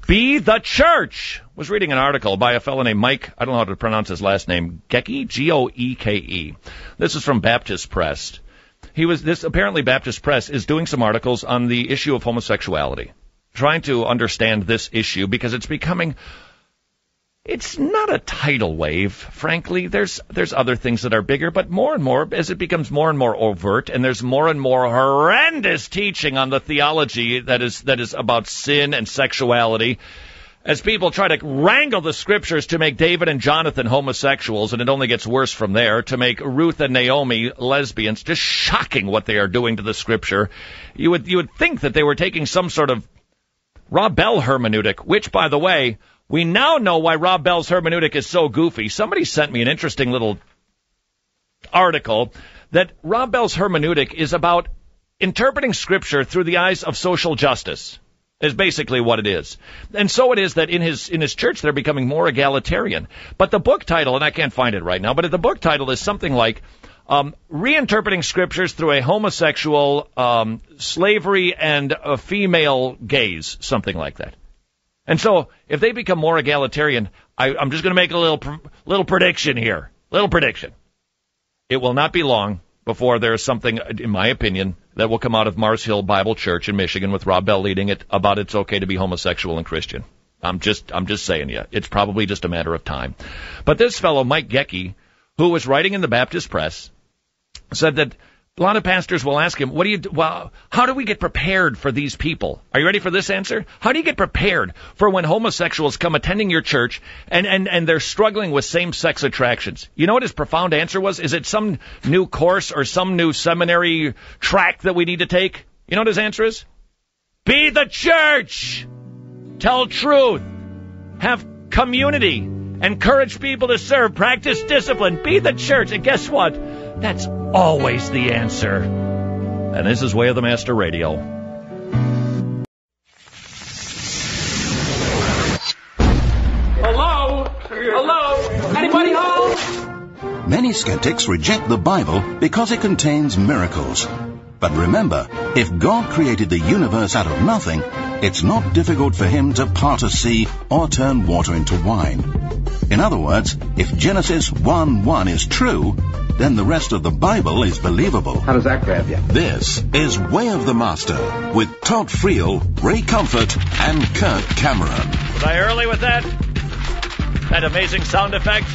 Be the church. Was reading an article by a fellow named Mike, I don't know how to pronounce his last name, Goeke, G-O-E-K-E. This is from Baptist Press. Apparently Baptist Press is doing some articles on the issue of homosexuality, trying to understand this issue because it's becoming, it's not a tidal wave, frankly. There's other things that are bigger, but more and more, as it becomes more and more overt, and there's more and more horrendous teaching on the theology that is about sin and sexuality, as people try to wrangle the scriptures to make David and Jonathan homosexuals, and it only gets worse from there, to make Ruth and Naomi lesbians. Just shocking what they are doing to the scripture. You would think that they were taking some sort of Rob Bell hermeneutic, which, by the way, we now know why Rob Bell's hermeneutic is so goofy. Somebody sent me an interesting little article that Rob Bell's hermeneutic is about interpreting scripture through the eyes of social justice, is basically what it is. And so it is that in his church they're becoming more egalitarian. But the book title, and I can't find it right now, but the book title is something like Reinterpreting Scriptures Through a Homosexual, Slavery, and a Female Gaze, something like that. And so if they become more egalitarian, I'm just going to make a little prediction here. Little prediction. It will not be long before there is something, in my opinion, that will come out of Mars Hill Bible Church in Michigan with Rob Bell leading it about it's okay to be homosexual and Christian. I'm just saying you. It's probably just a matter of time. But this fellow, Mike Goeke, who was writing in the Baptist Press, said that a lot of pastors will ask him, how do we get prepared for these people? Are you ready for this answer? How do you get prepared for when homosexuals come attending your church and they're struggling with same-sex attractions? You know what his profound answer was? Is it some new course or some new seminary track that we need to take? You know what his answer is? Be the church! Tell truth! Have community! Encourage people to serve! Practice discipline! Be the church! And guess what? That's always the answer. And this is Way of the Master Radio. Hello? Hello? Anybody home? Many skeptics reject the Bible because it contains miracles. But remember, if God created the universe out of nothing, it's not difficult for him to part a sea or turn water into wine. In other words, if Genesis 1:1 is true, then the rest of the Bible is believable. How does that grab you? This is Way of the Master with Todd Friel, Ray Comfort, and Kirk Cameron. Was I early with that? That amazing sound effect?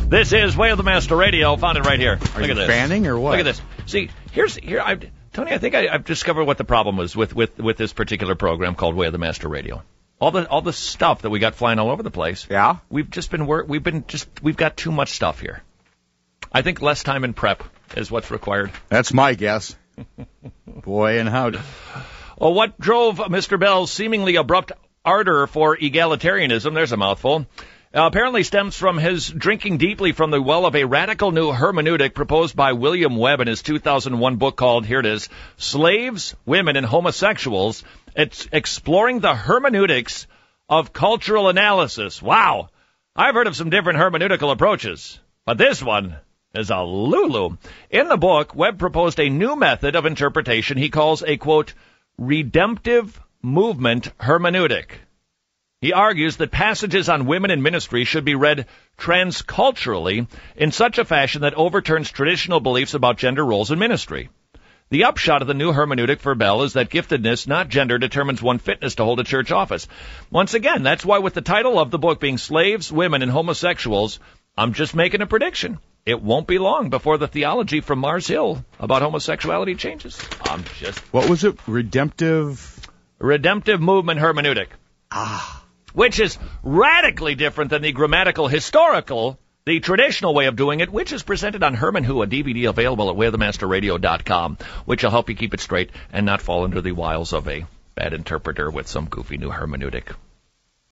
This is Way of the Master Radio. Found it right here. Are Look you at this. fanning or what? Look at this. See, Tony, I think I've discovered what the problem was with this particular program called Way of the Master Radio. All the stuff that we got flying all over the place. Yeah? We've got too much stuff here. I think less time in prep is what's required. That's my guess. Boy, and howdy. Well, what drove Mr. Bell's seemingly abrupt ardor for egalitarianism, there's a mouthful, apparently stems from his drinking deeply from the well of a radical new hermeneutic proposed by William Webb in his 2001 book called, here it is, Slaves, Women, and Homosexuals. It's exploring the hermeneutics of cultural analysis. Wow! I've heard of some different hermeneutical approaches, but this one is a lulu. In the book, Webb proposed a new method of interpretation he calls a, quote, redemptive movement hermeneutic. He argues that passages on women in ministry should be read transculturally in such a fashion that overturns traditional beliefs about gender roles in ministry. The upshot of the new hermeneutic for Bell is that giftedness, not gender, determines one's fitness to hold a church office. Once again, that's why with the title of the book being Slaves, Women, and Homosexuals, I'm just making a prediction. It won't be long before the theology from Mars Hill about homosexuality changes. What was it? Redemptive movement hermeneutic. Which is radically different than the grammatical historical, the traditional way of doing it, which is presented on Herman Who, a DVD available at wayofthemasterradio.com, which will help you keep it straight and not fall under the wiles of a bad interpreter with some goofy new hermeneutic.